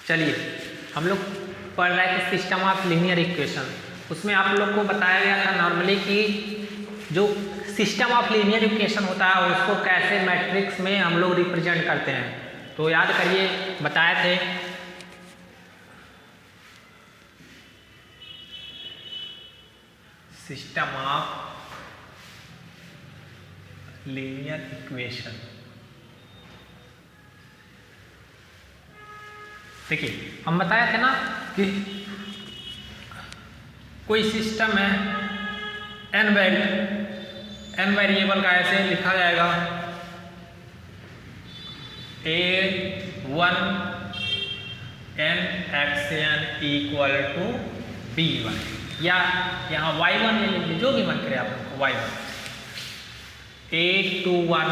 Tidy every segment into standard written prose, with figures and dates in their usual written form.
चलिए हम लोग पढ़ रहे थे सिस्टम ऑफ लीनियर इक्वेशन। उसमें आप लोग को बताया गया था नॉर्मली कि जो सिस्टम ऑफ लीनियर इक्वेशन होता है उसको कैसे मैट्रिक्स में हम लोग रिप्रेजेंट करते हैं। तो याद करिए बताए थे सिस्टम ऑफ लीनियर इक्वेशन। देखिए हम बताए थे ना कि कोई सिस्टम है एन वेरिएबल का ऐसे लिखा जाएगा A1 n x n equal to B1 या यहाँ Y1 ले लीजिए, जो भी मन करे आप Y1 A21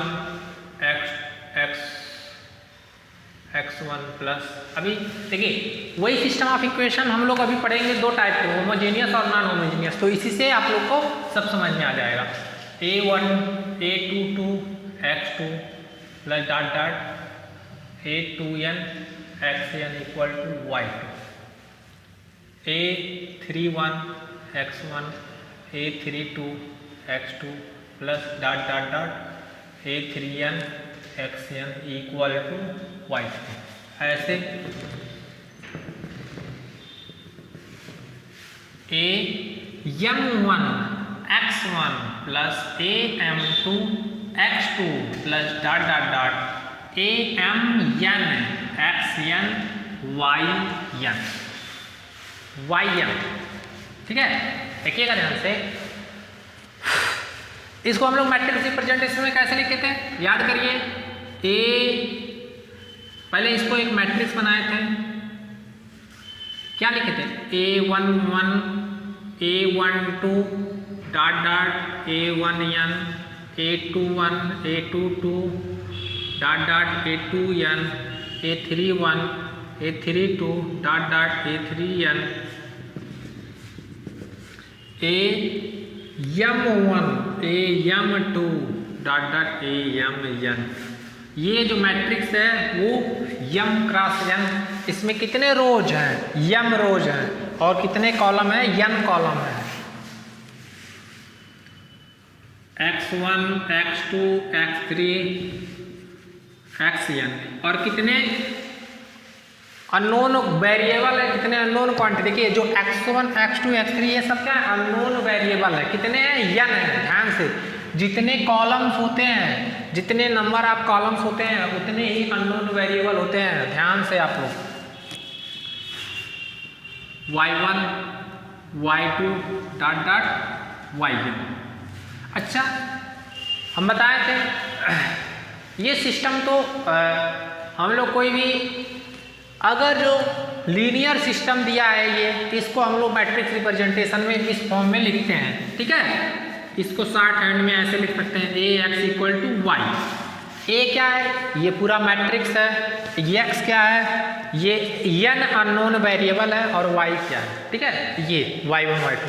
x1 प्लस। अभी देखिए वही सिस्टम ऑफ इक्वेशन हम लोग अभी पढ़ेंगे दो टाइप के, होमोजेनियस और नॉन होमोजेनियस। तो इसी से आप लोग को सब समझ में आ जाएगा। A1 A22 x2 plus dot dot A2n xn equal to Y2 A31 x1 A32 x2 plus dot dot dot A3n xn equal to Y3। ऐसे AM1 x1 plus AM2 x2 plus dot dot dot AMN xn yn। ठीक है, देखिएगा ध्यान से। इसको हम लोग matrix representation में कैसे लिखे थे याद करिए। पहले इसको एक मैट्रिक्स बनाए थे, क्या लिखे थे A11 A12 dot dot A1n A21 A22 dot dot A2n A31 A32 dot dot A3n AM1 AM2 dot dot AMN। ये जो मैट्रिक्स है वो m क्रॉस n, इसमें कितने रोज हैं m रोज हैं और कितने कॉलम है n कॉलम है। x1 x2 x3 xn और कितने अननोन वेरिएबल है, कितने अननोन क्वांटिटी। देखिए जो x1 x2 x3 ये सब क्या है अननोन वेरिएबल है। कितने हैं n है। ध्यान से जितने कॉलम्स होते हैं, जितने नंबर ऑफ कॉलम्स होते हैं उतने ही अननोन वेरिएबल होते हैं। ध्यान से आप लोग y1 y2 dot dot yn। अच्छा हम बताए थे ये सिस्टम तो हम लोग कोई भी अगर जो लीनियर सिस्टम दिया है ये, इसको हम लोग मैट्रिक्स रिप्रेजेंटेशन में इस फॉर्म में लिखते हैं। ठीक है, इसको शॉर्ट हैंड में ऐसे लिख सकते हैं AX इक्वल टू वाई। ए क्या है ये पूरा मैट्रिक्स है, x क्या है ये n अननोन वेरिएबल है और y क्या है। ठीक है, ये y1 y2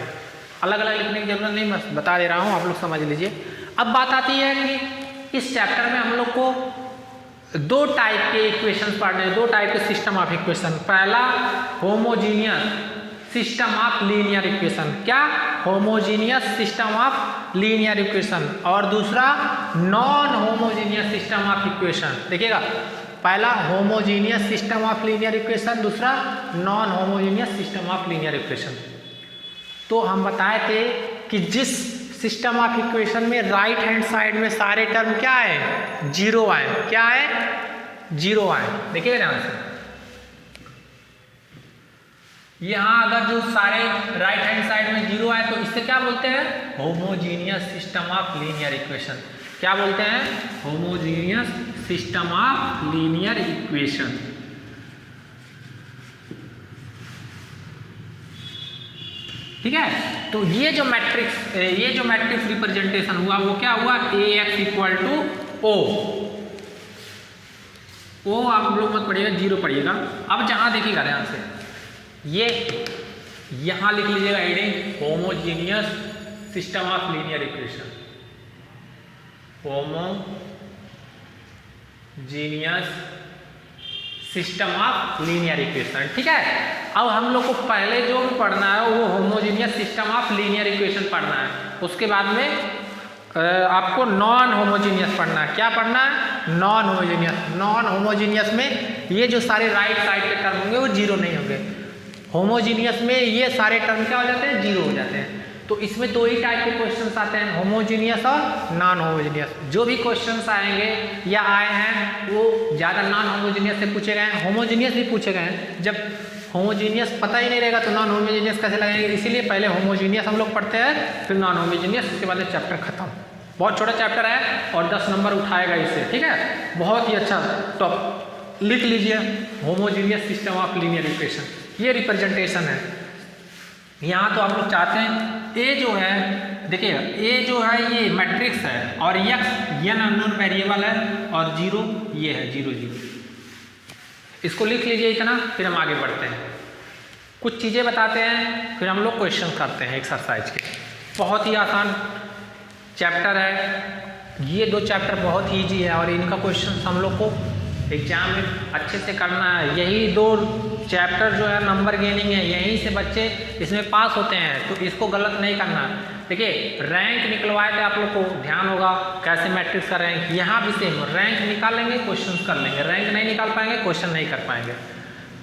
अलग अलग लिखने की जरूरत नहीं, बस बता दे रहा हूँ, आप लोग समझ लीजिए। अब बात आती है कि इस चैप्टर में हम लोग को दो टाइप के इक्वेशंस पढ़ने, दो टाइप के सिस्टम ऑफ इक्वेशन। पहला homogeneous system of linear equation, क्या homogeneous system of linear equation, और दूसरा non homogeneous system of equation. देखिएगा पहला homogeneous system of linear equation, दूसरा non homogeneous system of linear equation. तो हम बताए थे कि जिस सिस्टम ऑफ इक्वेशन में राइट हैंड साइड में सारे टर्म क्या है जीरो आए, क्या है जीरो आए। देखिएगा ध्यान से यहाँ अगर जो सारे राइट हैंड साइड में जीरो आए तो इससे क्या बोलते हैं homogeneous system of linear equation. क्या बोलते हैं homogeneous system of linear equation. ठीक है, तो ये जो मैट्रिक्स रिप्रेजेंटेशन हुआ वो क्या हुआ AX इक्वल टू O आप लोग मत पढ़िएगा, जीरो पढ़िएगा। अब जहां देखिएगा ध्यान से ये यहां लिख लीजिएगा heading homogeneous system of linear equation. Homogeneous system of linear equation. ठीक है, अब हम लोग को पहले जो भी पढ़ना है वो homogeneous system of linear equation पढ़ना है, उसके बाद में आपको नॉन होमोजीनियस पढ़ना है। क्या पढ़ना है? Non homogeneous. नॉन होमोजीनियस में ये जो सारे राइट साइड के टर्म होंगे वो जीरो नहीं होंगे, होमोजीनियस में ये सारे टर्म क्या हो जाते हैं? जीरो हो जाते हैं। तो इसमें दो ही टाइप के क्वेश्चंस आते हैं, होमोजीनियस और नॉन होमोजीनियस। जो भी क्वेश्चंस आएंगे या आए हैं वो ज़्यादा नॉन होमोजीनियस से पूछे गए हैं, होमोजीनियस भी पूछे गए हैं। जब होमोजीनियस पता ही नहीं रहेगा तो नॉन होमोजीनियस कैसे लगाएंगे, इसीलिए पहले होमोजीनियस हम लोग पढ़ते हैं, फिर नॉन होमोजीनियस, उसके बाद चैप्टर खत्म। बहुत छोटा चैप्टर है और 10 नंबर उठाएगा इससे। ठीक है, बहुत ही अच्छा टॉप लिख लीजिए, homogeneous system of linear equation, ये रिप्रेजेंटेशन है। यहाँ तो आप लोग चाहते हैं ए जो है, देखिएगा ए जो है ये मैट्रिक्स है और एक्स एन अननोन वेरिएबल है और जीरो ये है, 0 0। इसको लिख लीजिए इतना, फिर हम आगे बढ़ते हैं। कुछ चीज़ें बताते हैं, फिर हम लोग क्वेश्चन करते हैं एक्सरसाइज के। बहुत ही आसान चैप्टर है, ये 2 चैप्टर बहुत ईजी है और इनका क्वेश्चन हम लोग को एग्जाम में अच्छे से करना है। यही 2 चैप्टर जो है नंबर गेनिंग है, यहीं से बच्चे इसमें पास होते हैं, तो इसको गलत नहीं करना। देखिए रैंक निकलवाए थे आप लोग को, ध्यान होगा कैसे मैट्रिक्स का रैंक, यहाँ भी सेम रैंक निकालेंगे क्वेश्चन कर लेंगे, रैंक नहीं निकाल पाएंगे क्वेश्चन नहीं कर पाएंगे।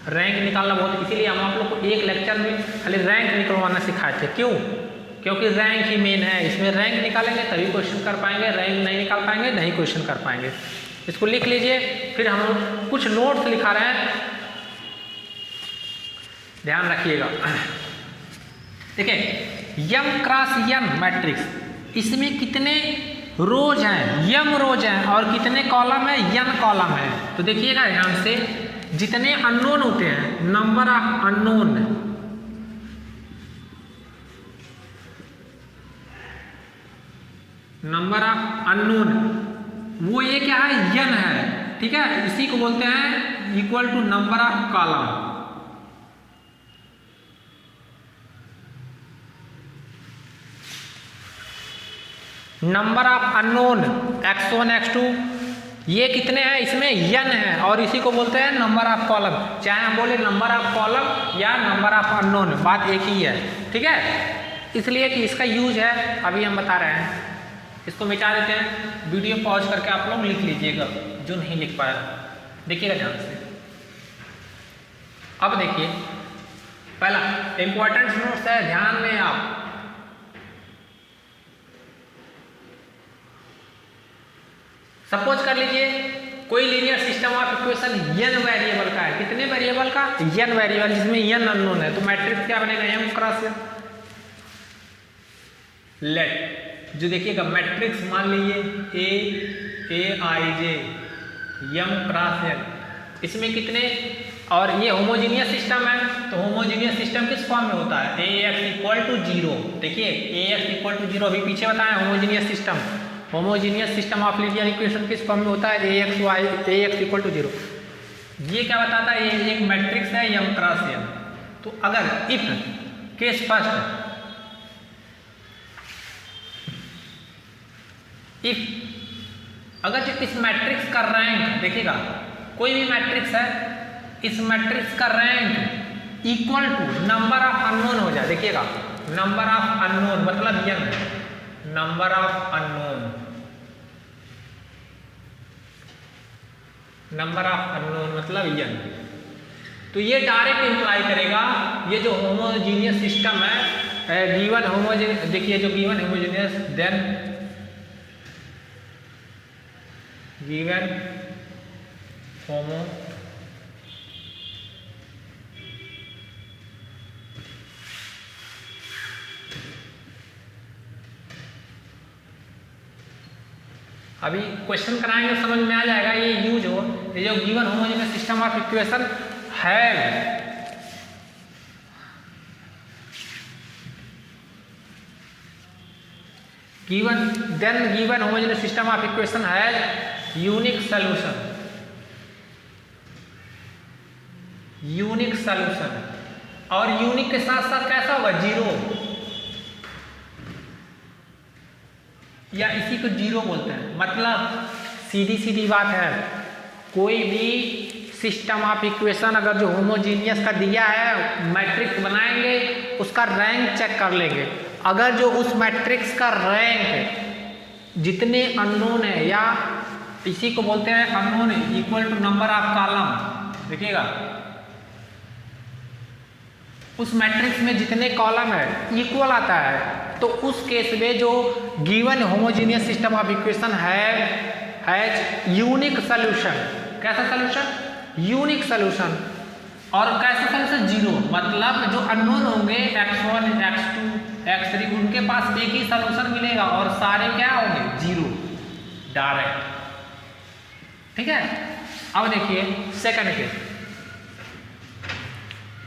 रैंक निकालना बहुत, इसीलिए हम आप लोग को एक लेक्चर में खाली रैंक निकलवाना सिखाए थे। क्यों? क्योंकि रैंक ही मेन है, इसमें रैंक निकालेंगे तभी क्वेश्चन कर पाएंगे, रैंक नहीं निकाल पाएंगे नहीं क्वेश्चन कर पाएंगे। इसको लिख लीजिए। फिर हम कुछ नोट्स लिखा रहे हैं, ध्यान रखिएगा। देखिए यम क्रॉस यम मैट्रिक्स, इसमें कितने रोज हैं? यम रोज हैं और कितने कॉलम है? यन कॉलम है। तो देखिएगा ध्यान से, जितने अननोन होते हैं, number of unknown, number of unknown, वो ये क्या है? यन है। ठीक है, इसी को बोलते हैं equal to number of column. Number of unknown x1 x2 ये कितने हैं? इसमें यन है और इसी को बोलते हैं नंबर ऑफ कॉलम। चाहे हम बोले नंबर ऑफ कॉलम या नंबर ऑफ अननोन, बात एक ही है। ठीक है, इसलिए कि इसका यूज है, अभी हम बता रहे हैं। इसको मिटा देते हैं, वीडियो पॉज करके आप लोग लिख लीजिएगा जो नहीं लिख पाया। देखिएगा ध्यान से। अब देखिए पहला इंपॉर्टेंट नोट्स है, ध्यान में आप सपोज कर लीजिए कोई linear system of equation n variable का है। कितने वेरिएबल का? n वेरिएबल, जिसमें n अननोन है। तो मैट्रिक्स क्या बनेगा? m cross n। लेट जो देखिएगा मैट्रिक्स मान लीजिए A ij m cross n, इसमें कितने, और ये होमोजीनियस सिस्टम है तो होमोजीनियस सिस्टम किस फॉर्म में होता है? Ax equal to 0। देखिए Ax इक्वल टू 0 अभी पीछे बताया, homogeneous system, homogeneous system of linear equation किस फॉर्म में होता है? Ax equal to 0। ये क्या बताता है? ये एक मैट्रिक्स है m क्रॉस n। तो अगर इफ केस फर्स्ट, इफ अगर जो इस मैट्रिक्स का रैंक, देखिएगा कोई भी मैट्रिक्स है, इस मैट्रिक्स का rank equal to number of unknown हो जाए। देखिएगा नंबर ऑफ अननोन मतलब n, number of unknown, number of unknown मतलब n। तो ये डायरेक्ट इंप्लाई करेगा ये जो होमोजीनियस सिस्टम है, गिवन होमोजीनियस, देखिए जो given homogeneous, then given homo अभी क्वेश्चन कराएंगे समझ में आ जाएगा ये यूज हो, ये जो given homogeneous system of equation है, given then given homogeneous system of equation has unique solution, unique solution, और यूनिक के साथ साथ कैसा होगा? जीरो, या इसी को जीरो बोलते हैं। मतलब सीधी सीधी बात है, कोई भी सिस्टम ऑफ इक्वेशन अगर जो होमोजीनियस का दिया है मैट्रिक्स बनाएंगे, उसका रैंक चेक कर लेंगे। अगर जो उस मैट्रिक्स का रैंक जितने अननोन है या इसी को बोलते हैं unknown equal to number of column, देखिएगा उस मैट्रिक्स में जितने कॉलम है इक्वल आता है, तो उस केस में जो given homogeneous system of equation has unique solution. कैसा सोल्यूशन? Unique solution. और कैसा सोल्यूशन? जीरो। मतलब जो अननोन होंगे x1 x2 x3 उनके पास एक ही सोल्यूशन मिलेगा और सारे क्या होंगे? Zero direct. ठीक है। अब देखिए second case,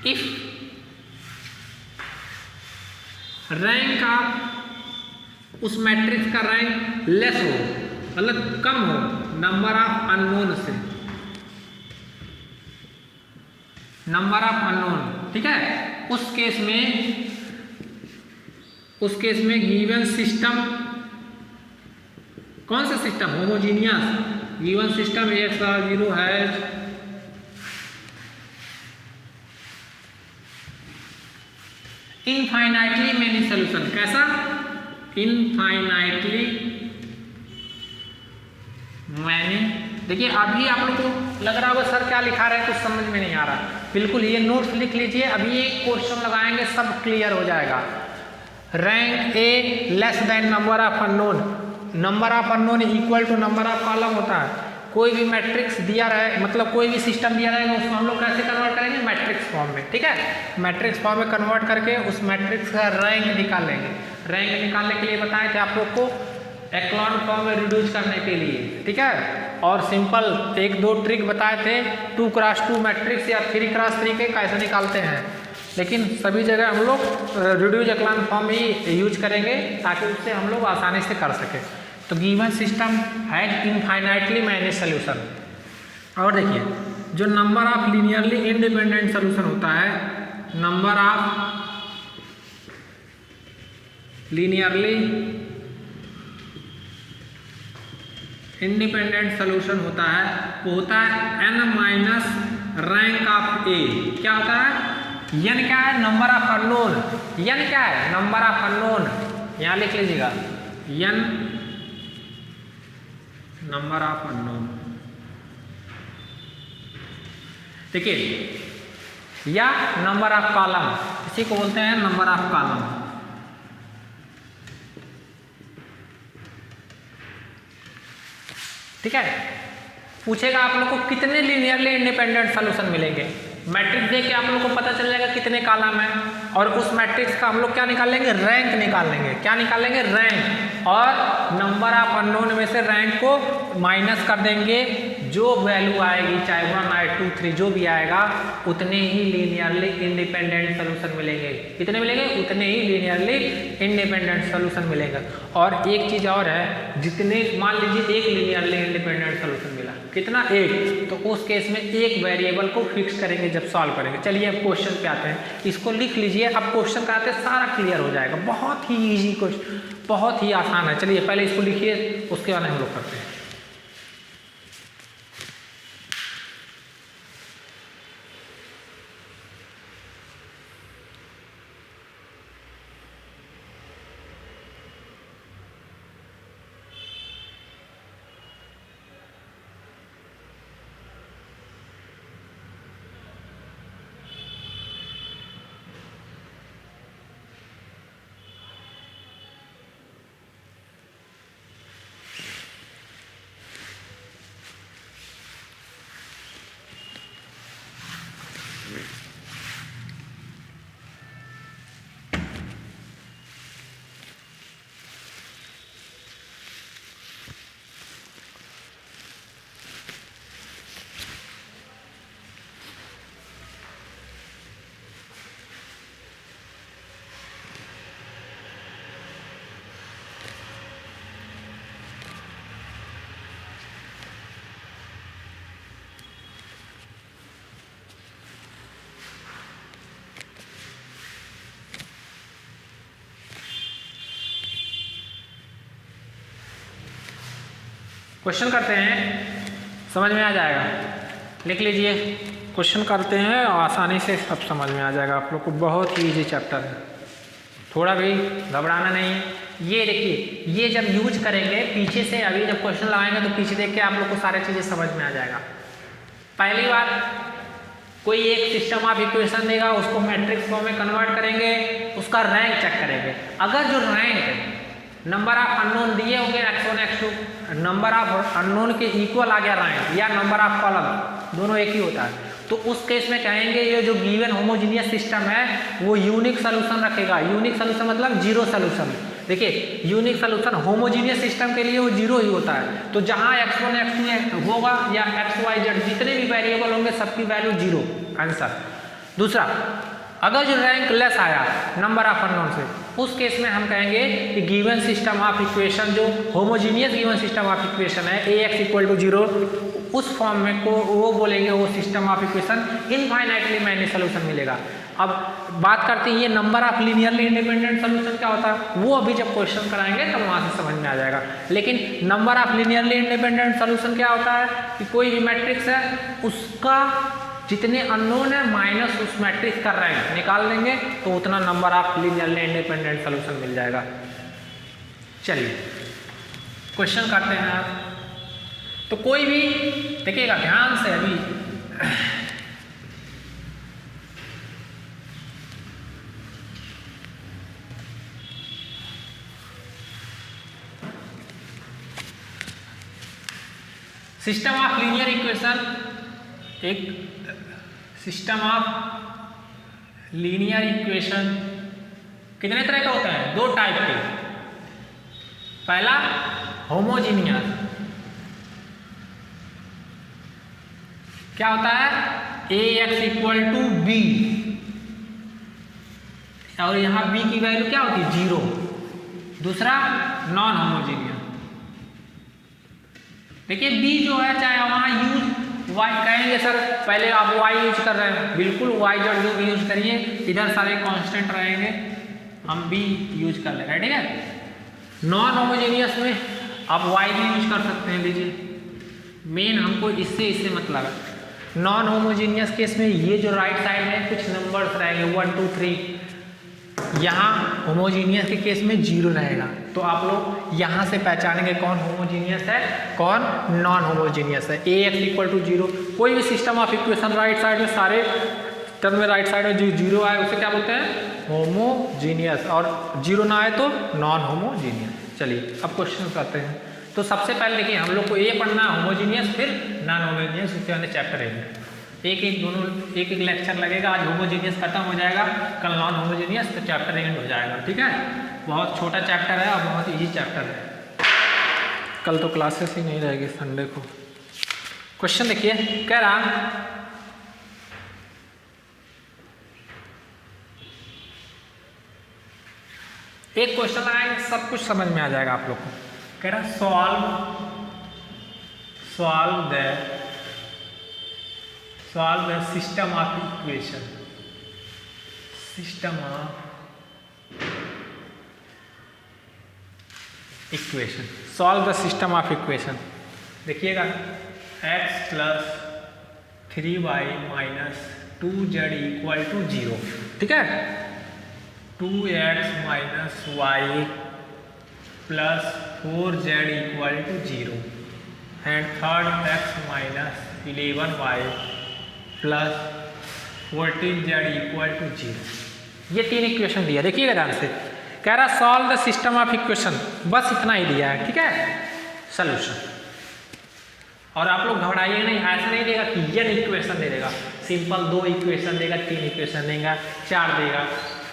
if rank of उस मैट्रिक्स का रैंक लेस हो, मतलब कम हो नंबर ऑफ अननोन से, नंबर ऑफ अननोन। ठीक है। उस केस में गिवन सिस्टम, कौन सा system? Homogeneous. Given system x0 has infinitely many solution. कैसा? Infinitely many. देखिए अभी आप लोग को लग रहा होगा सर क्या लिखा रहे हैं, कुछ समझ में नहीं आ रहा। बिल्कुल ये नोट्स लिख लीजिए, अभी ये क्वेश्चन लगाएंगे सब क्लियर हो जाएगा। Rank A less than number of unknown, number of unknown equal to number of column होता है। कोई भी मैट्रिक्स दिया रहे, मतलब कोई भी सिस्टम दिया रहेगा उसको हम लोग कैसे कन्वर्ट करेंगे? मैट्रिक्स फॉर्म में। ठीक है। मैट्रिक्स फॉर्म में कन्वर्ट करके उस मैट्रिक्स का रैंक निकाल लेंगे। रैंक निकालने के लिए बताए थे आप लोग को एक्लॉन फॉर्म में रिड्यूस करने के लिए। ठीक है। और सिंपल एक दो ट्रिक बताए थे, 2x2 मैट्रिक्स या 3x3 के कैसे निकालते हैं, लेकिन सभी जगह हम लोग रिड्यूस एक्लॉन फॉर्म ही यूज करेंगे ताकि उससे हम लोग आसानी से कर सकें। तो given system has infinitely many solution. और देखिए जो number of linearly independent solution होता है, number of linearly independent solution होता है वो होता है n माइनस रैंक ऑफ ए। क्या होता है? n क्या है? Number of unknown. n क्या है? Number of unknown. यहां लिख लीजिएगा n नंबर ऑफ अननोन। देखिए या नंबर ऑफ कॉलम, इसी को बोलते हैं नंबर ऑफ कॉलम। ठीक है। पूछेगा आप लोग को कितने लीनियरली इंडिपेंडेंट सॉल्यूशन मिलेंगे। मैट्रिक्स देख के आप लोग को पता चल जाएगा कितने कॉलम है, और उस मैट्रिक्स का हम लोग क्या निकाल लेंगे? रैंक निकाल लेंगे। क्या निकाल लेंगे? रैंक। और नंबर ऑफ अननोन में से रैंक को माइनस कर देंगे, जो वैल्यू आएगी चाहे 1 आए 2 3 जो भी आएगा उतने ही लीनियरली इंडिपेंडेंट सोल्यूशन मिलेंगे। कितने मिलेंगे? उतने ही लीनियरली इंडिपेंडेंट सोल्यूशन मिलेगा। और एक चीज और है, जितने मान लीजिए एक लीनियरली इंडिपेंडेंट सोल्यूशन मिला, कितना? एक, तो उस केस में एक वेरिएबल को फिक्स करेंगे जब सॉल्व करेंगे। चलिए अब क्वेश्चन पे आते हैं, इसको लिख लीजिए। अब क्वेश्चन का आते सारा क्लियर हो जाएगा। बहुत ही इजी क्वेश्चन, बहुत ही आसान है। चलिए पहले इसको लिखिए, उसके बाद हम लोग करते हैं। क्वेश्चन करते हैं, समझ में आ जाएगा। लिख लीजिए, क्वेश्चन करते हैं और आसानी से सब समझ में आ जाएगा आप लोग को। बहुत ही ईजी चैप्टर है, थोड़ा भी घबराना नहीं है। ये देखिए, ये जब यूज करेंगे पीछे से, अभी जब क्वेश्चन लगाएंगे तो पीछे देख के आप लोग को सारी चीज़ें समझ में आ जाएगा। पहली बार कोई एक सिस्टम ऑफ इक्वेशन देगा, उसको मैट्रिक्स फॉर्म में कन्वर्ट करेंगे, उसका रैंक चेक करेंगे। अगर जो रैंक नंबर ऑफ अननोन दिए होंगे x1 x2, number of unknown के इक्वल आ गया रैंक, या नंबर ऑफ कॉलम, दोनों एक ही होता है, तो उस केस में कहेंगे ये जो गिवन होमोजीनियस सिस्टम है वो यूनिक सोल्यूशन रखेगा। यूनिक सोल्यूशन मतलब जीरो सोल्यूशन। देखिए, यूनिक सोल्यूशन होमोजीनियस सिस्टम के लिए वो जीरो ही होता है। तो जहाँ x1 x2 होगा या x y z जितने भी वेरिएबल होंगे सबकी वैल्यू जीरो, आंसर। दूसरा, अगर जो रैंक लेस आया नंबर ऑफ अननोन से, उस केस में हम कहेंगे कि गिवन सिस्टम ऑफ इक्वेशन, जो homogeneous given system of equation है Ax = 0, उस फॉर्म में को वो बोलेंगे वो system of equation infinitely many solution मिलेगा। अब बात करते हैं ये number of linearly independent solution क्या होता है, वो अभी जब क्वेश्चन कराएंगे तब वहाँ से समझ में आ जाएगा। लेकिन number of linearly independent solution क्या होता है कि कोई भी मैट्रिक्स है उसका जितने अननोन है माइनस उस मैट्रिक्स का रैंक निकाल देंगे तो उतना number of linearly independent solution मिल जाएगा। चलिए क्वेश्चन करते हैं आप। तो कोई भी देखिएगा ध्यान से, अभी सिस्टम ऑफ लीनियर इक्वेशन, एक सिस्टम ऑफ लीनियर इक्वेशन कितने तरह के होते हैं? दो टाइप के। पहला होमोजीनियस, क्या होता है? Ax = b, और यहां b की वैल्यू क्या होती है? 0। दूसरा नॉन होमोजीनियस। देखिए b जो है, चाहे वहां यूज y कहेंगे सर पहले आप y यूज कर रहे हैं, बिल्कुल y जो भी यूज करिए, इधर सारे कांस्टेंट रहेंगे, हम b यूज कर ले रहे हैं, ठीक है। नॉन होमोजेनियस में आप y भी यूज कर सकते हैं। लीजिए, मेन हमको इससे मतलब है। नॉन होमोजेनियस केस में ये जो राइट साइड में कुछ नंबर्स रहेंगे 1 2 3, यहाँ होमोजीनियस के केस में 0 रहेगा। तो आप लोग यहाँ से पहचानेंगे कौन होमोजीनियस है कौन नॉन होमोजीनियस है। Ax = 0, कोई भी system of equation right side में सारे टर्म में राइट साइड में जो 0 आए उसे क्या बोलते हैं? होमोजीनियस, और 0 ना आए तो नॉन होमोजीनियस। चलिए अब क्वेश्चन करते हैं। तो सबसे पहले देखिए, हम लोग को ये पढ़ना होमोजीनियस फिर नॉन होमोजीनियस, उसके अंदर चैप्टर है एक लेक्चर लगेगा। आज होमोजीनियस खत्म हो जाएगा, कल नॉन होमोजीनियस, तो चैप्टर एंड हो जाएगा, ठीक है। बहुत छोटा चैप्टर है और बहुत इजी चैप्टर है। कल तो क्लासेस ही नहीं रहेगी संडे को। क्वेश्चन देखिए, कह रहा एक क्वेश्चन लगाएंगे, सब कुछ समझ में आ जाएगा आप लोग को। कह रहा solve the system of equation, solve the system of equation. देखिएगा, x + 3y - 2z = 0, ठीक है। 2x - y + 4z = 0 and third x - 11y + 14z = 0। ये 3 इक्वेशन दिया, देखिएगा ध्यान से। कह रहा solve the system of equation, बस इतना ही दिया है, ठीक है। सॉल्यूशन, और आप लोग घबराइए नहीं, ऐसा नहीं देगा कि n इक्वेशन दे देगा। सिंपल 2 इक्वेशन देगा, 3 इक्वेशन देगा, 4 देगा,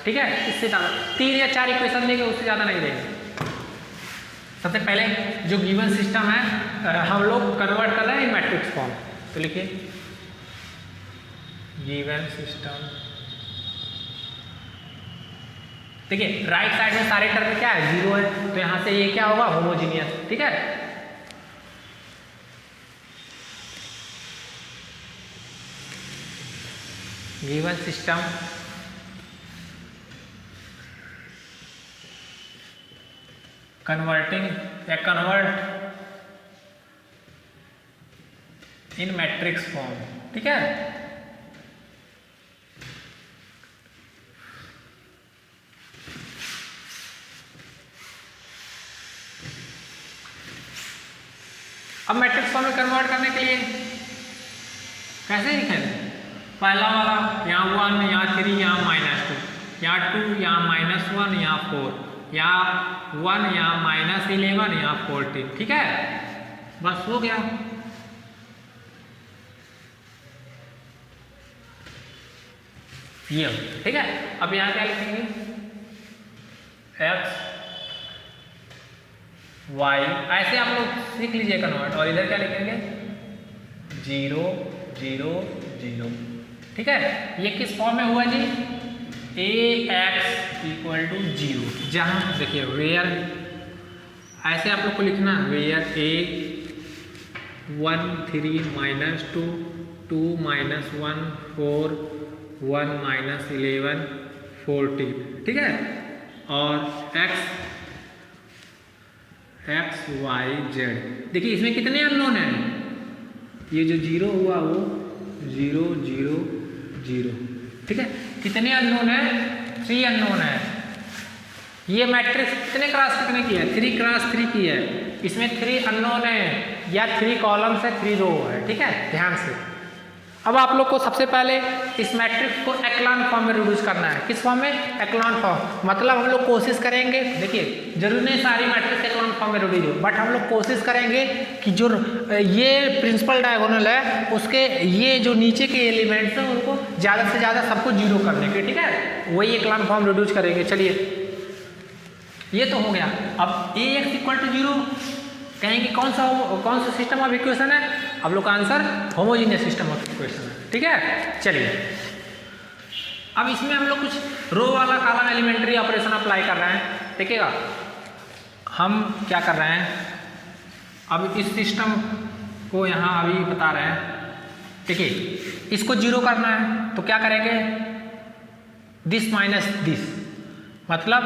ठीक है। इससे ज़्यादा 3 या 4 इक्वेशन देंगे, उससे ज़्यादा नहीं देंगे। सबसे पहले जो गिवन सिस्टम है हम लोग कन्वर्ट कर रहे हैं मैट्रिक्स फॉर्म। तो लिखिए, गिवन सिस्टम, देखिए राइट साइड में सारे टर्म क्या है? 0 है, तो यहां से ये क्या होगा? होमोजीनियस, ठीक है। Given system convert in matrix form, ठीक है। अब मैट्रिक्स फॉर्म में कन्वर्ट करने के लिए कैसे लिखेंगे? पहला वाला यहाँ 1, यहाँ 3, यहाँ -2, यहाँ 2, यहाँ -1, यहाँ 4, यहाँ 1, यहाँ -11, यहाँ 14, ठीक है। बस हो गया। ये ठीक है। अब यहाँ क्या लिखेंगे? x y, ऐसे आप लोग सीख लीजिए कन्वर्ट। और इधर क्या लिखेंगे? 0 0 0, ठीक है। ये किस फॉर्म में हुआ जी? ax = 0, जहाँ देखिए वेयर, ऐसे आप लोग को लिखना वेयर a 1 3 -2 2 -1 4 1 -11 14, ठीक है। और x y z, देखिए इसमें कितने अननोन हैं? ये जो 0 हुआ वो 0 0 0, ठीक है। कितने अननोन है? 3 अननोन है। ये मैट्रिक्स कितने क्रॉस कितने की है? 3 क्रॉस 3 की है। इसमें 3 अननोन है, या 3 कॉलम से 3 रो है, ठीक है। ध्यान से अब आप लोग को सबसे पहले इस मैट्रिक्स को एक्लॉन फॉर्म में रिड्यूस करना है। किस फॉर्म में? एक्लॉन फॉर्म। मतलब हम लोग कोशिश करेंगे, देखिए जरूरी नहीं सारी मैट्रिक्स एक्लॉन फॉर्म में रिड्यूस हो, बट हम लोग कोशिश करेंगे कि जो ये प्रिंसिपल डायगोनल है उसके ये जो नीचे के एलिमेंट्स हैं उनको ज़्यादा से ज़्यादा सबको 0 करने के, ठीक है। वही एक्लॉन फॉर्म रिड्यूस करेंगे। चलिए ये तो हो गया। अब ax = 0 कहेंगे कौन सा सिस्टम ऑफ इक्वेशन है? आप लोग का answer homogeneous system of equation है, ठीक है। चलिए अब इसमें हम लोग कुछ रो वाला कॉलम एलिमेंट्री ऑपरेशन अप्लाई कर रहे हैं। देखिएगा हम क्या कर रहे हैं, अब इस सिस्टम को यहाँ अभी बता रहे हैं। देखिए इसको 0 करना है तो क्या करेंगे? दिस माइनस दिस, मतलब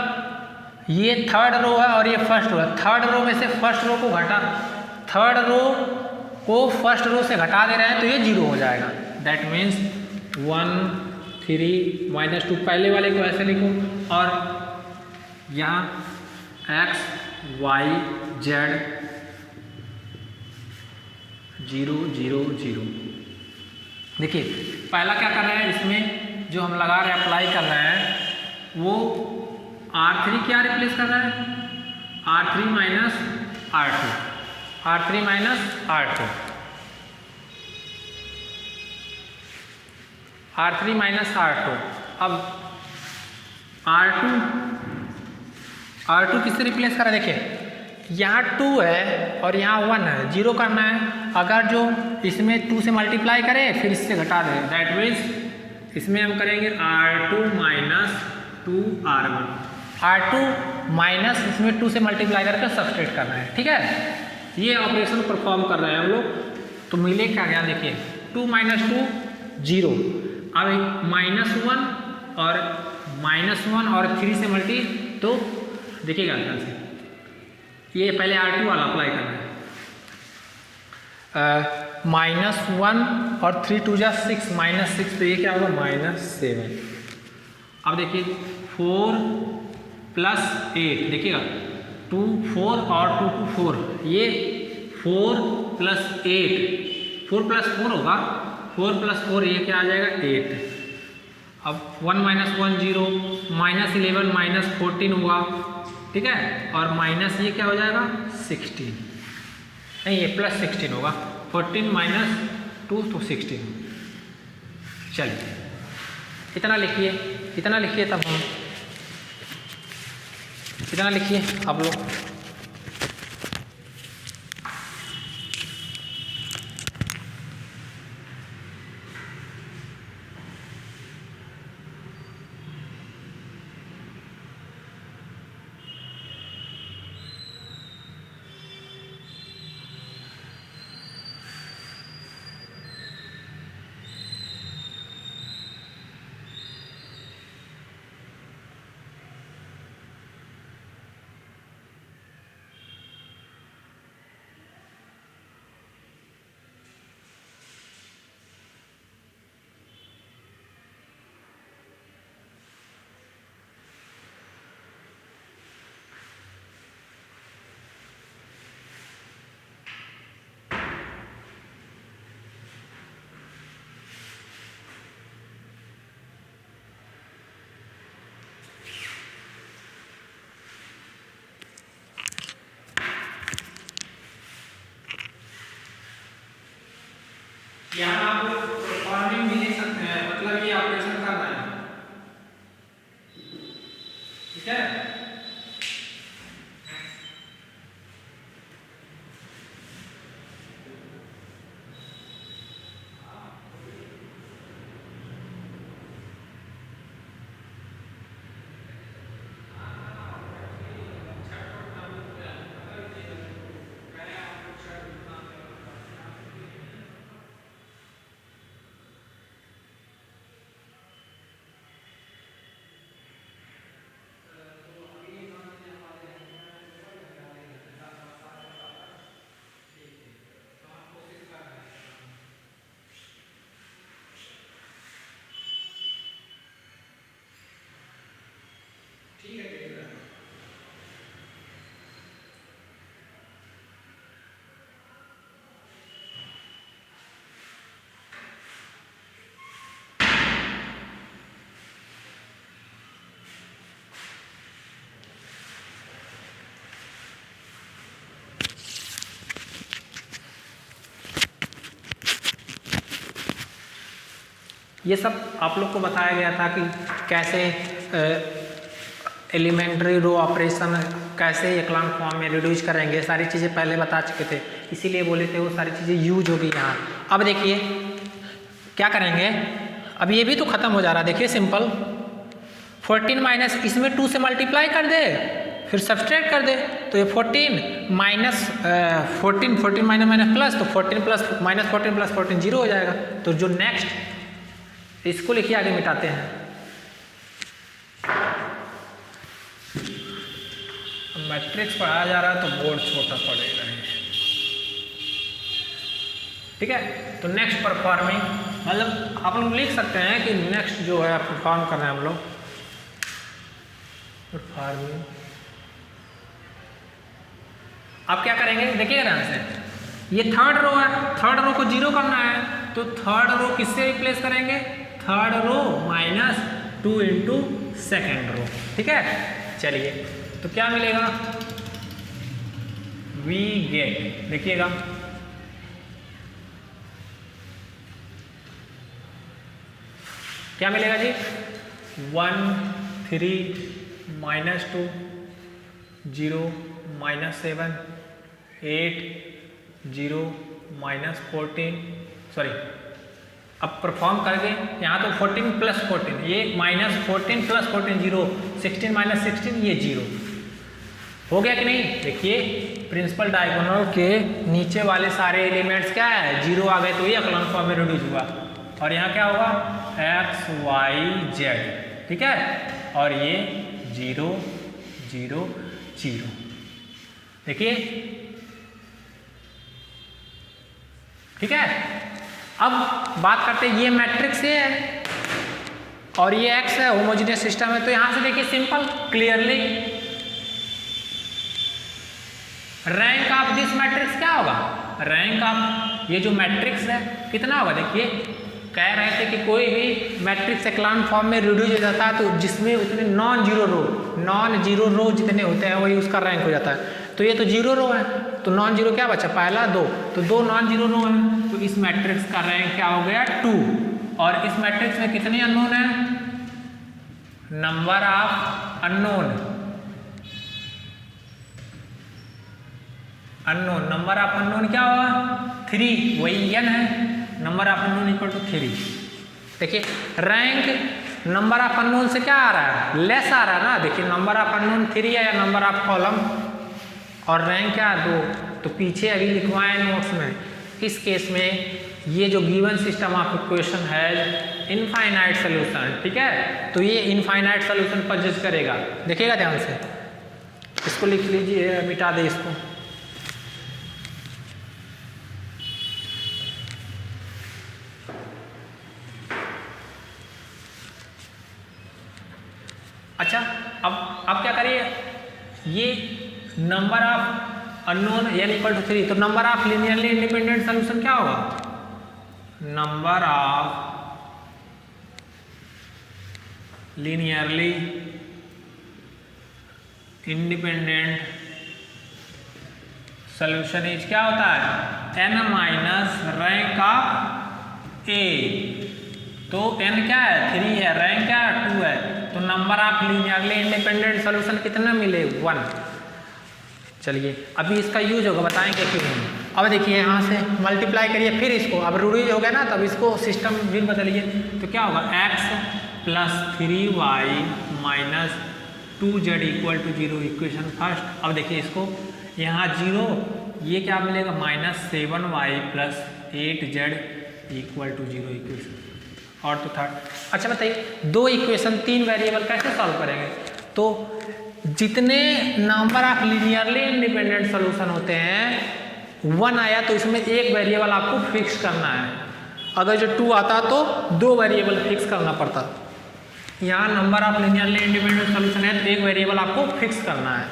ये थर्ड रो है और ये फर्स्ट रो है। थर्ड रो में से फर्स्ट रो को थर्ड रो को फर्स्ट रो से घटा दे रहे हैं तो ये 0 हो जाएगा। दैट मीन्स 1 3 -2, पहले वाले को ऐसे लिखो, और यहाँ x y z 0 0 0। देखिए पहला क्या कर रहे हैं, इसमें जो हम लगा रहे हैं, अप्लाई कर रहे हैं, वो R3 क्या रिप्लेस कर रहा है? R3 minus R2, R3 minus R2, R3 minus R2। अब R2 किससे रिप्लेस कर रहा है? देखिए यहाँ 2 है और यहाँ 1 है, 0 करना है। अगर जो इसमें 2 से मल्टीप्लाई करे फिर इससे घटा दें, दैट मीन्स इसमें हम करेंगे R2 minus 2R1, R2 minus इसमें 2 से मल्टीप्लाई करके सब्सट्रैक्ट करना है, ठीक है। ये ऑपरेशन परफॉर्म कर रहे हैं हम लोग। तो मिले क्या गया? देखिए 2 - 2 0, अब -1 और -1 और 3 से मल्टी, तो देखिएगा ध्यान से, ये पहले R2 वाला अप्लाई करना है। -1 और 3 2 6, -6, तो ये क्या होगा? -7। अब देखिए 4 + 8, देखिएगा 2 4 और 2 2 4, ये 4 + 8, 4 + 4 होगा, 4 + 4 ये क्या आ जाएगा? 8। अब 1 - 1 0, -11 -14 हुआ, ठीक है। और माइनस ये क्या हो जाएगा? 16, नहीं ये +16 होगा, 14 - 2 तो 16। चलिए इतना लिखिए, इतना लिखिए, तब हम इतना लिखिए आप लोग। यहाँ आपको परफॉर्मिंग भी लिख सकते हैं, मतलब ये ऑपरेशन करना है, ठीक है। ठीक है, देख रहा हूँ। ये सब आप लोग को बताया गया था कि कैसे एलिमेंट्री रो ऑपरेशन कैसे एक्लान फॉर्म में रिड्यूस करेंगे, सारी चीज़ें पहले बता चुके थे, इसीलिए बोले थे वो सारी चीज़ें यूज होगी यहाँ। अब देखिए क्या करेंगे, अब ये भी तो खत्म हो जा रहा है, देखिए सिंपल 14 माइनस इसमें 2 से मल्टीप्लाई कर दे, फिर सब्सट्रैक्ट कर दे, तो ये 14 माइनस 14 माइनस माइनस प्लस, तो 14 प्लस माइनस 14 प्लस 14 जीरो हो जाएगा। तो जो नेक्स्ट इसको लिखिए, आगे मिटाते हैं। मैट्रिक्स पढ़ाया जा रहा है तो बोर्ड छोटा पड़ेगा, ठीक है। तो नेक्स्ट परफॉर्मिंग, मतलब आप लोग लिख सकते हैं कि नेक्स्ट जो है परफॉर्म कर रहे हैं हम लोग परफॉर्मिंग। आप क्या करेंगे देखिएगा ध्यान से, ये थर्ड रो है, थर्ड रो को जीरो करना है, तो थर्ड रो किससे रिप्लेस करेंगे, third row minus 2 into second row, ठीक है। चलिए तो क्या मिलेगा, वी गेट, देखिएगा क्या मिलेगा जी, 1 3 माइनस 2 0 माइनस 7 8 0 माइनस 14, सॉरी अब परफॉर्म करके यहाँ तो 14 प्लस 14, ये माइनस 14 प्लस 14 जीरो, 16 माइनस 16 ये जीरो हो गया कि नहीं। देखिए प्रिंसिपल डायगोनल के नीचे वाले सारे एलिमेंट्स क्या है, जीरो आ गए, तो ये एक्लान फॉर्म में रिड्यूस हुआ, और यहाँ क्या होगा एक्स वाई जेड, ठीक है, और ये 0 0 0। देखिए ठीक है। अब बात करते हैं, ये मैट्रिक्स है और ये एक्स है, होमोजेनियस सिस्टम है, तो यहां से देखिए simple clearly rank of this matrix क्या होगा, रैंक ऑफ ये जो मैट्रिक्स है कितना होगा। देखिए कह रहे थे कि कोई भी मैट्रिक्स एक्लान फॉर्म में रिड्यूस हो जाता है तो जिसमें उतने नॉन जीरो रो जितने होते हैं वही उसका रैंक हो जाता है। तो ये तो जीरो रो है, तो नॉन जीरो क्या बचा, पहला 2, तो 2 नॉन जीरो रो है, तो इस मैट्रिक्स का रैंक क्या हो गया 2। और इस मैट्रिक्स में कितने अननोन है, number of unknown, number of unknown क्या होगा 3, वही n है, number of unknown equal to 3। देखिए रैंक नंबर ऑफ अननोन से क्या आ रहा है, लेस आ रहा है ना। देखिए नंबर ऑफ अननोन 3 है, या नंबर ऑफ कॉलम, और रैंक क्या 2, तो पीछे अभी लिखवाए नोट्स में। इस केस में ये जो गिवन सिस्टम ऑफ इक्वेशन है इनफाइनाइट सोल्यूशन, ठीक है, तो ये इनफाइनाइट सोल्यूशन पर जज करेगा। देखिएगा ध्यान से, इसको लिख लीजिए, मिटा दे इसको। अच्छा अब क्या करिए, ये number of unknown n equal to 3, तो number of linearly independent solution क्या होगा, number of linearly independent solution is क्या होता है n minus rank of A, तो n क्या है 3 है, रैंक क्या है 2 है, तो number of linearly independent solution कितना मिले 1। चलिए अभी इसका यूज होगा, बताएंगे क्यों नहीं। अब देखिए यहाँ से मल्टीप्लाई करिए, फिर इसको अब रूढ़ी हो गया ना, तब इसको सिस्टम भी बदलिए, तो क्या होगा x + 3y - 2z = 0 equation first. अब देखिए इसको यहाँ 0, ये क्या मिलेगा -7y + 8z = 0 इक्वेशन, और तो थर्ड। अच्छा बताइए 2 इक्वेशन 3 वेरिएबल कैसे सॉल्व करेंगे? तो जितने number of linearly independent solution होते हैं 1 आया तो इसमें एक वेरिएबल आपको फिक्स करना है, अगर जो 2 आता तो 2 वेरिएबल फिक्स करना पड़ता। यहाँ number of linearly independent solution है तो एक वेरिएबल आपको फिक्स करना है।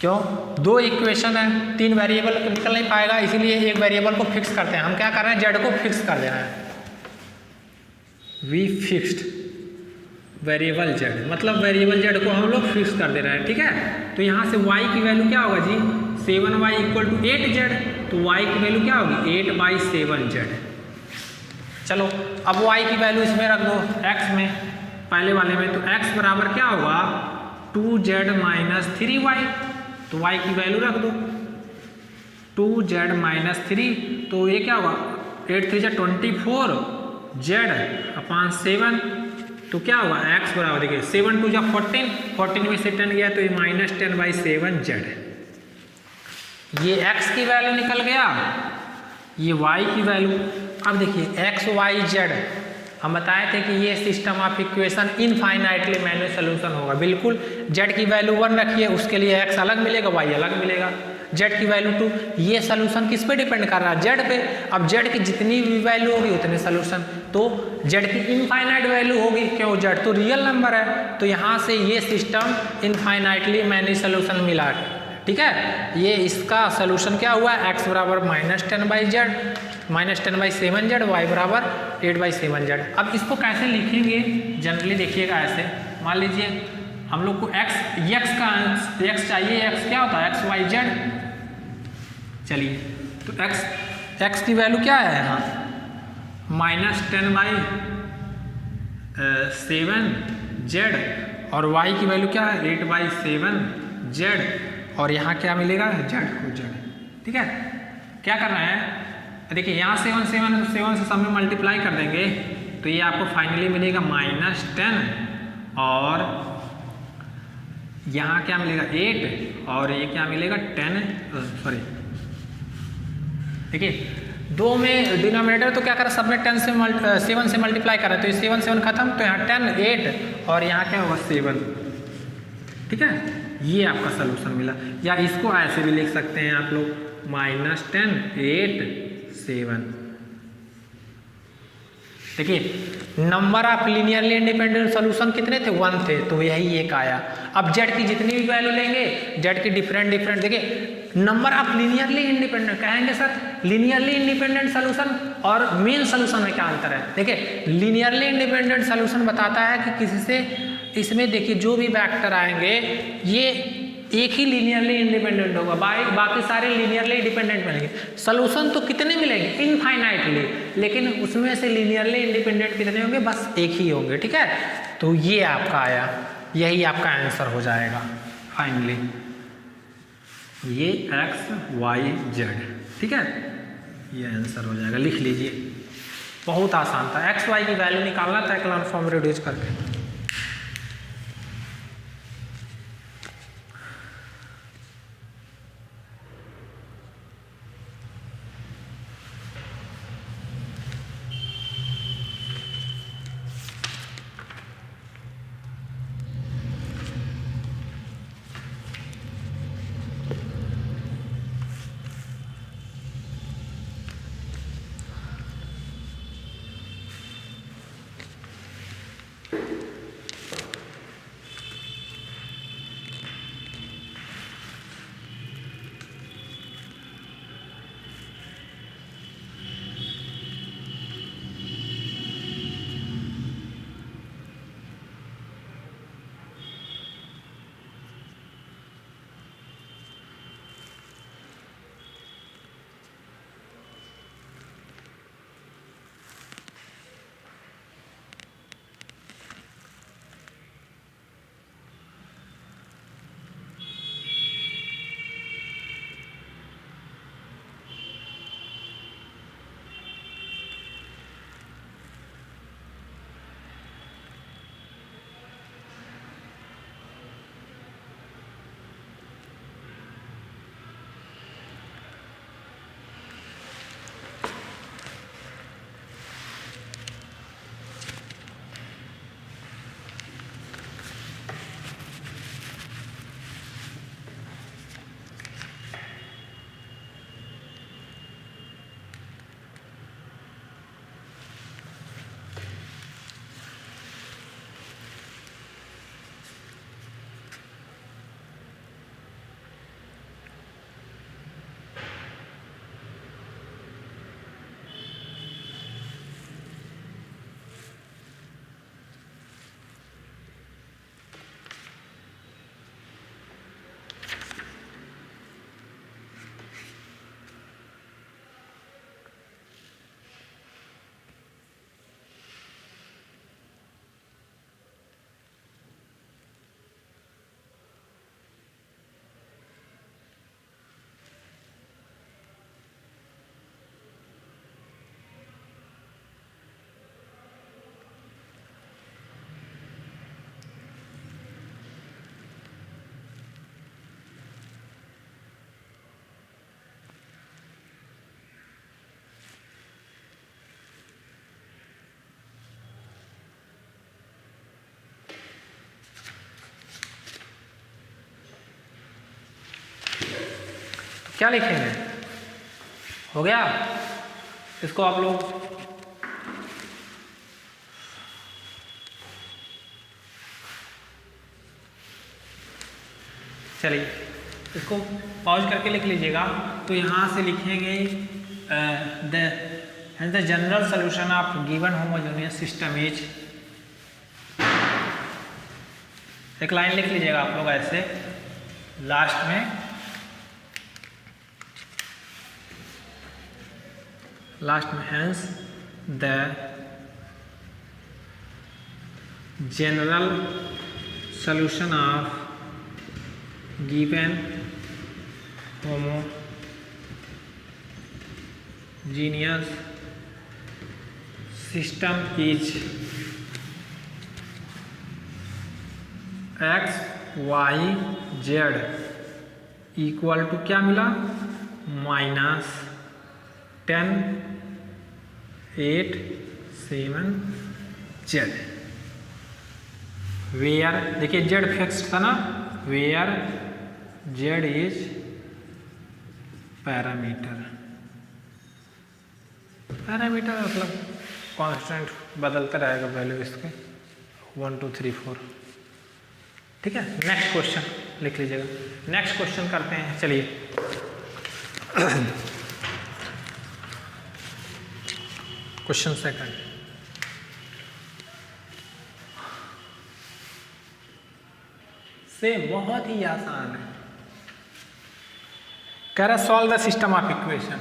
क्यों? 2 इक्वेशन है, 3 वेरिएबल निकल नहीं पाएगा, इसीलिए एक वेरिएबल को फिक्स करते हैं। हम क्या कर रहे हैं, जेड को फिक्स कर देना है। वी फिक्स्ड वेरिएबल जेड, मतलब वेरिएबल जेड को हम लोग फिक्स कर दे रहे हैं, ठीक है। तो यहाँ से y की वैल्यू क्या होगा जी 7y = 8z, तो y की वैल्यू क्या होगी 8/7z। चलो अब y की वैल्यू इसमें रख दो x में, पहले वाले में, तो x बराबर क्या होगा 2z - 3y, तो y की वैल्यू रख दो 2z - 3, तो ये क्या होगा 8 3 24 z/7, तो क्या होगा x बराबर देखिए 7 2 14, 14 में से 10 गया तो ये -10/7z। ये x की वैल्यू निकल गया, ये y की वैल्यू। अब देखिए x y z हम बताए थे कि ये system of equation infinitely manual solution होगा। बिल्कुल z की वैल्यू 1 रखिए, उसके लिए x अलग मिलेगा, y अलग मिलेगा, z की वैल्यू 2। ये सोल्यूशन किस पे डिपेंड कर रहा है, z पे। अब z की जितनी भी वैल्यू होगी उतने सोल्यूशन, तो z की इनफाइनाइट वैल्यू होगी, क्यों z तो रियल नंबर है, तो यहाँ से ये सिस्टम इनफाइनाइटली मैन्युअल सोल्यूशन मिला, ठीक है। ये इसका सोल्यूशन क्या हुआ x बराबर -10/7z, y बराबर 8/7z। अब इसको कैसे लिखेंगे, जनरली देखिएगा ऐसे, मान लीजिए हम लोग को x का x चाहिए, x क्या होता है x y z। चलिए तो x की वैल्यू क्या है यहाँ -10/7z, और y की वैल्यू क्या है 8/7z, और यहाँ क्या मिलेगा z को z, ठीक है। क्या करना है, देखिए यहाँ 7 7 है तो 7 से सब में मल्टीप्लाई कर देंगे, तो ये आपको फाइनली मिलेगा -10, और यहाँ क्या मिलेगा 8, और ये क्या मिलेगा 10, सॉरी देखिए 2 में डिनोमिनेटर तो क्या करा, सब में 10 से 7 से मल्टीप्लाई करा, तो ये 7 7 खत्म, तो यहाँ 10 8, और यहाँ क्या होगा 7, ठीक है। ये आपका सोल्यूशन मिला, या इसको ऐसे भी लिख सकते हैं आप लोग -10 8 7। देखिए number of linearly independent solution कितने थे 1 थे, तो यही एक आया। अब z की जितनी भी वैल्यू लेंगे, z की डिफरेंट देखिए नंबर ऑफ लीनियरली इंडिपेंडेंट कहेंगे सर, लीनियरली इंडिपेंडेंट सॉल्यूशन और मेन सॉल्यूशन में क्या अंतर है। देखिए लीनियरली इंडिपेंडेंट सॉल्यूशन बताता है कि किसी से, इसमें देखिए जो भी वेक्टर आएंगे ये एक ही लीनियरली इंडिपेंडेंट होगा, बाकी सारे लीनियरली डिपेंडेंट मिलेंगे। सोल्यूशन तो कितने मिलेंगे इनफाइनाइटली, लेकिन उसमें से लीनियरली इंडिपेंडेंट कितने होंगे, बस एक ही होंगे, ठीक है। तो ये आपका आया, यही आपका आंसर हो जाएगा फाइनली, ये x y z, ठीक है, ये आंसर हो जाएगा। लिख लीजिए, बहुत आसान था, x y की वैल्यू निकालना था एक्लॉन फॉर्म रिड्यूस करके। क्या लिखेंगे? हो गया? इसको आप लोग चलिए इसको पॉज करके लिख लीजिएगा। तो यहाँ से लिखेंगे the general solution of given homogeneous system is, एक लाइन लिख लीजिएगा आप लोग ऐसे लास्ट में, hence the general solution of given homogeneous system is x y z equal to क्या मिला? -10 8 7 z, वेयर देखिए z फिक्स्ड था ना, where z is parameter. Parameter मतलब कांस्टेंट बदलता रहेगा वैल्यू इसके 1 2 3 4। ठीक है, नेक्स्ट क्वेश्चन लिख लीजिएगा। नेक्स्ट क्वेश्चन करते हैं, चलिए क्वेश्चन सेकंड, से बहुत ही आसान है। कह रहा solve the system of equation,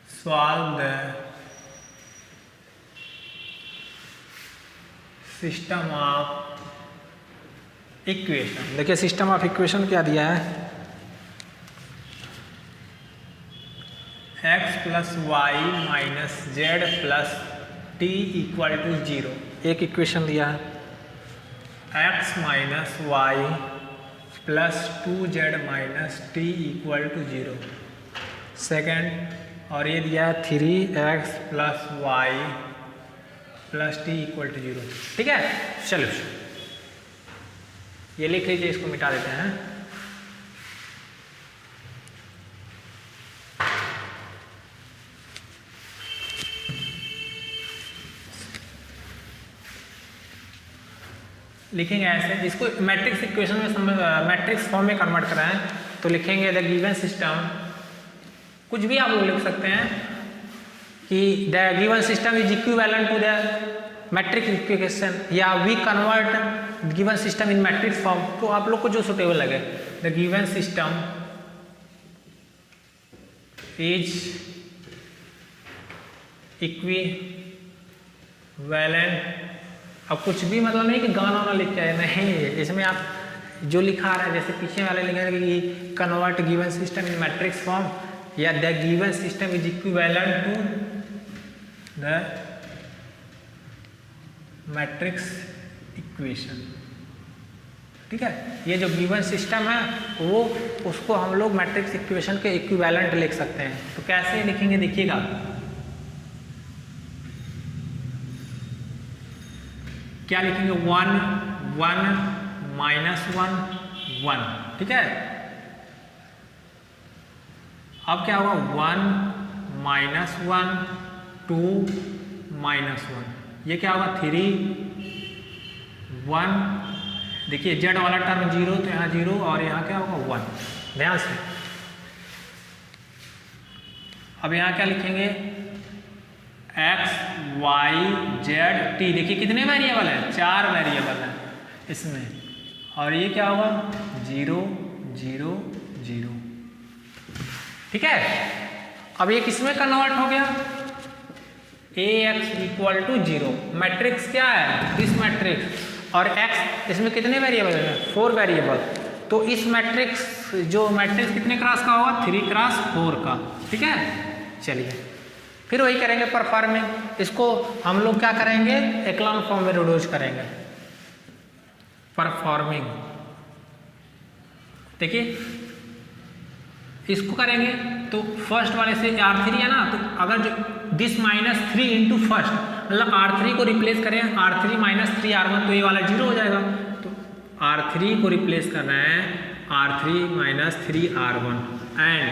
solve the system of equation. देखिए सिस्टम ऑफ इक्वेशन क्या दिया है, x plus Y minus Z plus T equal to 0, एक इक्वेशन दिया है। x minus Y plus 2z minus T equal to 0, second, और ये दिया है 3x plus Y plus T equal to 0। ठीक है, चलो ये लिख लीजिए, इसको मिटा देते हैं। लिखेंगे ऐसे, इसको मैट्रिक्स इक्वेशन में मैट्रिक्स फॉर्म में कन्वर्ट कराएं तो लिखेंगे द गिवन सिस्टम, कुछ भी आप लोग लिख सकते हैं कि the given system is equivalent to the matrix equation, या we convert given system in matrix form, तो आप लोग को जो सुटेबल लगे। The given system is equivalent, अब कुछ भी मतलब नहीं कि गाना वाना लिख के आए, नहीं, इसमें आप जो लिखा रहा है, जैसे पीछे वाले लिखेंगे कि convert given system in matrix form, या the given system is equivalent to the matrix equation. ठीक है, ये जो गिवन सिस्टम है वो उसको हम लोग मैट्रिक्स इक्वेशन के इक्विवेलेंट लिख सकते हैं। तो कैसे लिखेंगे देखिएगा, क्या लिखेंगे, 1 1 -1 1। ठीक है, अब क्या होगा, 1 -1 2 -1, ये क्या होगा 3 1, देखिए जेड वाला टर्म 0 तो यहाँ 0 और यहाँ क्या होगा 1, ध्यान से। अब यहाँ क्या लिखेंगे, x y z t, देखिए कितने वेरिएबल है, 4 वेरिएबल है इसमें, और ये क्या होगा 0 0 0। ठीक है, अब ये किसमें कन्वर्ट हो गया, ax इक्वल टू 0, मैट्रिक्स क्या है दिस मैट्रिक्स, और x इसमें कितने वेरिएबल है 4 वेरिएबल, तो इस मैट्रिक्स जो मैट्रिक्स कितने क्रॉस का होगा 3 क्रॉस 4 का। ठीक है, चलिए फिर वही करेंगे परफॉर्मिंग, इसको हम लोग क्या करेंगे, एक्लॉन फॉर्म में रिड्यूस करेंगे। परफॉर्मिंग, देखिए इसको करेंगे तो फर्स्ट वाले से R3 है ना, तो अगर जो दिस -3 इंटू फर्स्ट, मतलब R3 को रिप्लेस करें, R3 -3 R1, तो ये वाला 0 हो जाएगा। तो R3 को रिप्लेस करना है R3 minus 3R1 and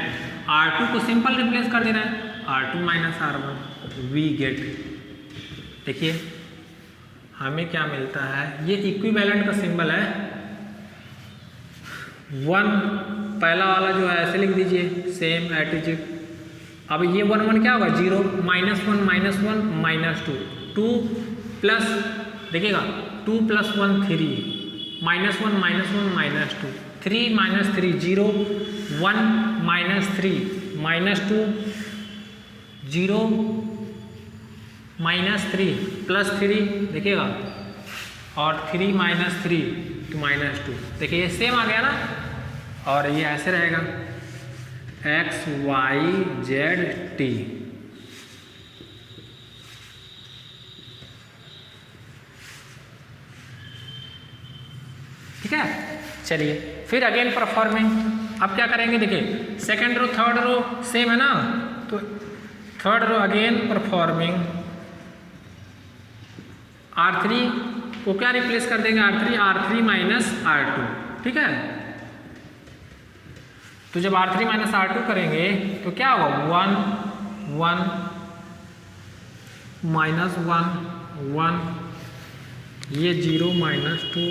R2 को सिंपल रिप्लेस कर देना है, R2 minus R1 we get. देखिए हमें क्या मिलता है, ये इक्विवेलेंट का सिंबल है 1, पहला वाला जो है ऐसे लिख दीजिए सेम एट इज इट। अब ये 1 1 क्या होगा 0, -1 -1 -2, 2 प्लस देखिएगा 2 + 1 3, -1 -1 -2, 3 - 3 0, 1 -3 -2 0 -3 +3 देखिएगा और 3 - 3 तो -2। देखिए ये सेम आ गया ना, और ये ऐसे रहेगा x y z t। ठीक है, चलिए फिर अगेन परफॉर्मिंग। अब क्या करेंगे, देखिए second row third row same है ना, तो third row again performing R3 को क्या रिप्लेस कर देंगे, R3 माइनस R2। ठीक है, तो जब R3 माइनस R2 करेंगे तो क्या होगा 1 1 -1 1, ये 0 -2,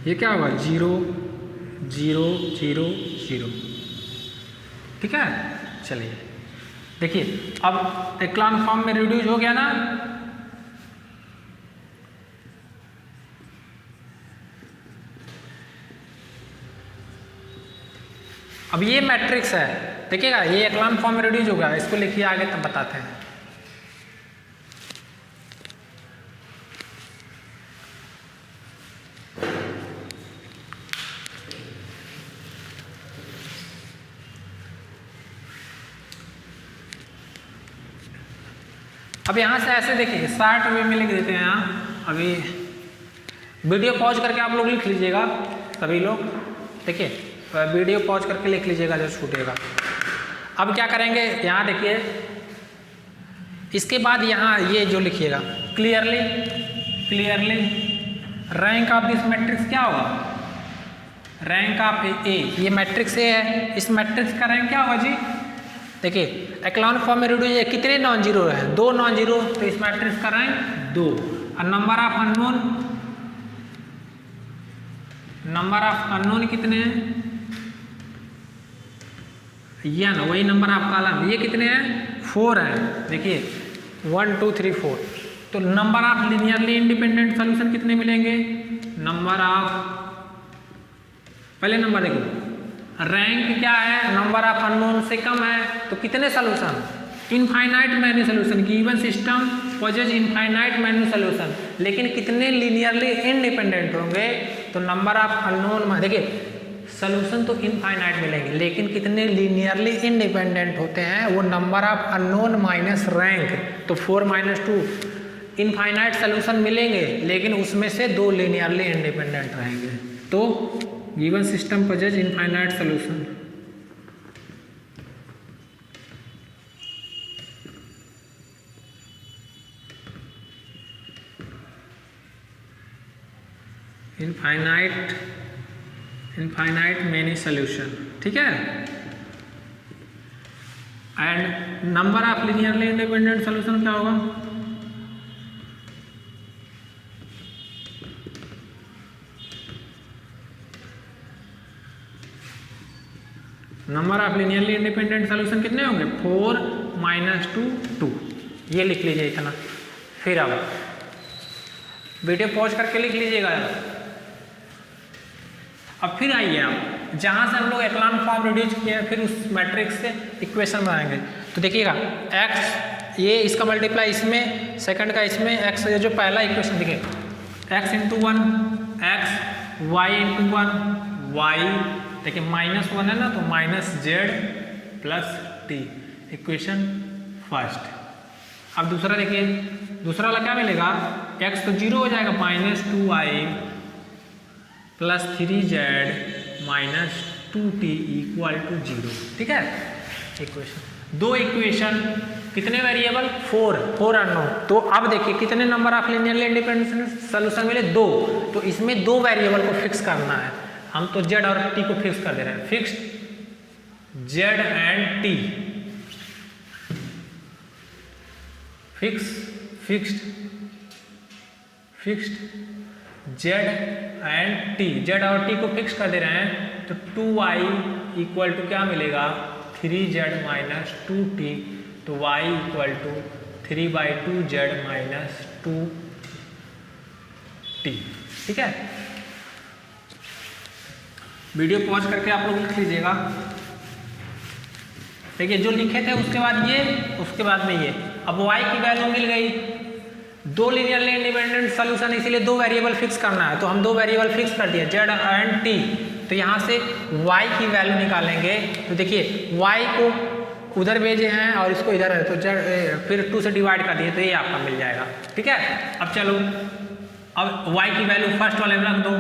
ये क्या होगा 0 0 0 0। ठीक है, चलिए देखिए अब एक्लॉन फॉर्म में रिड्यूस हो गया ना। अब ये मैट्रिक्स है, देखिएगा ये एक्लॉन फॉर्म में रिड्यूस होगा, इसको लिखिए आगे तब बताते हैं। अब यहाँ से ऐसे देखिए शार्ट वे में लिख देते हैं यहाँ। अभी वीडियो पॉज करके आप लोग लिख लीजिएगा सभी लोग, देखिए वीडियो पॉज करके लिख लीजिएगा जो छूटेगा। अब क्या करेंगे, यहाँ देखिए इसके बाद यहाँ ये जो लिखिएगा clearly rank of this matrix क्या होगा, रैंक ऑफ ए, ये मैट्रिक्स ए है, इस मैट्रिक्स का रैंक क्या होगा जी। देखिए एक्लॉन फॉर्म में रिड्यूस कितने नॉन जीरो है, 2 नॉन जीरो, तो इस मैट्रिक्स का रैंक 2। और नंबर ऑफ अननोन कितने हैं, या ना वही नंबर ऑफ कॉलम, ये कितने हैं 4 है। देखिए 1 2 3 4, तो number of linearly independent solution कितने मिलेंगे, नंबर ऑफ, पहले नंबर देखो रैंक क्या है, नंबर ऑफ अननोन से कम है, तो कितने solution, infinite many solution, given system poses infinite many solution, लेकिन कितने लीनियरली इंडिपेंडेंट होंगे, तो नंबर ऑफ अननोन, देखिए सॉल्यूशन तो इनफाइनाइट मिलेंगे, लेकिन कितने लीनियरली इंडिपेंडेंट होते हैं, वो number of unknown minus rank, तो 4 - 2 इनफाइनाइट सॉल्यूशन मिलेंगे, लेकिन उसमें से 2 लीनियरली इंडिपेंडेंट रहेंगे। तो given system poses infinite solution. Infinite many solution, ठीक है। And number of linearly independent solution क्या होगा, number of linearly independent solution कितने होंगे, 4 - 2 2, ये लिख लीजिए इतना। फिर अब वीडियो पॉज करके लिख लीजिएगा। अब फिर आइए आप जहाँ से हम लोग एक्लॉन फॉर्म रिड्यूस किए फिर उस मैट्रिक्स से इक्वेशन बनाएंगे। तो देखिएगा x, ये इसका मल्टीप्लाई इसमें, सेकंड का इसमें, x ये जो पहला इक्वेशन देखिए x × 1 x, y × 1 y, देखिए -1 है ना, तो -z + t, इक्वेशन फर्स्ट। अब दूसरा देखिए, दूसरा वाला क्या मिलेगा, x तो 0 हो जाएगा, -2y + 3z - 2t = 0, ठीक है। इक्वेशन, 2 इक्वेशन, कितने वेरिएबल, 4 अननोन। तो अब देखिए कितने number of linearly independent solution मिले, 2, तो इसमें 2 वेरिएबल को फिक्स करना है। हम तो जेड और टी को फिक्स कर दे रहे हैं, fixed Z and T, fixed Z and T, Z और टी को फिक्स कर दे रहे हैं, तो 2y इक्वल टू क्या मिलेगा 3z माइनस 2t, तो y equal to 3/2z minus 2t। ठीक है, वीडियो पॉज करके आप लोग लिख लीजिएगा। देखिए जो लिखे थे उसके बाद ये, उसके बाद में ये। अब y की वैल्यू मिल गई, दो लीनियरली इंडिपेंडेंट सॉल्यूशन, इसीलिए दो वेरिएबल फिक्स करना है, तो हम दो वेरिएबल फिक्स कर दिए z एंड t। तो यहाँ से y की वैल्यू निकालेंगे, तो देखिए y को उधर भेजे हैं और इसको इधर है, तो फिर 2 से डिवाइड कर दिए, तो ये आपका मिल जाएगा। ठीक है, अब चलो, अब y की वैल्यू फर्स्ट वाले में रख दो,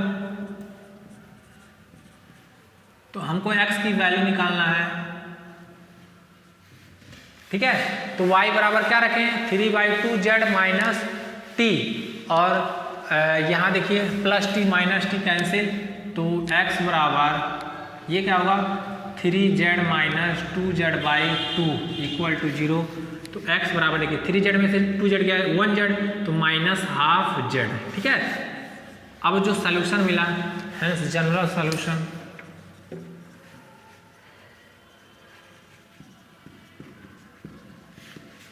तो हमको x की वैल्यू निकालना है। ठीक है, तो y बराबर क्या रखें 3/2z माइनस टी, और यहाँ देखिए plus T minus T cancel, तो x बराबर ये क्या होगा 3z minus 2z/2 equal to 0। तो x बराबर देखिए 3z में से 2z गया 1z, तो माइनस हाफ z। ठीक है, अब जो सॉल्यूशन मिला, हेंस जनरल सॉल्यूशन,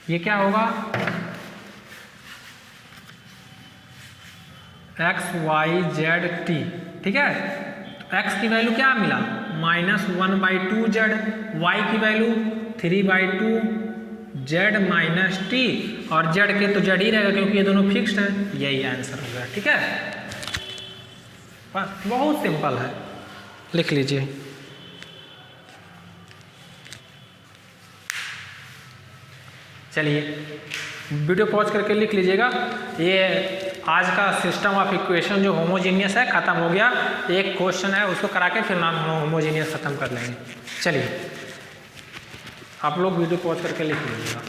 ये क्या होगा xyzt। ठीक है, तो x की वैल्यू क्या मिला माइनस 1/2z, y की वैल्यू 3/2z माइनस t, और z के तो z ही रहेगा क्योंकि ये दोनों फिक्स्ड है। यही आंसर हो गया। ठीक है, बस बहुत सिंपल है, लिख लीजिए। चलिए वीडियो पॉज करके लिख लीजिएगा। ये आज का सिस्टम ऑफ इक्वेशन जो होमोजीनियस है खत्म हो गया। एक क्वेश्चन है उसको करा के फिर नाम होमोजीनियस खत्म कर लेंगे। चलिए आप लोग वीडियो पॉज करके लिख लीजिएगा।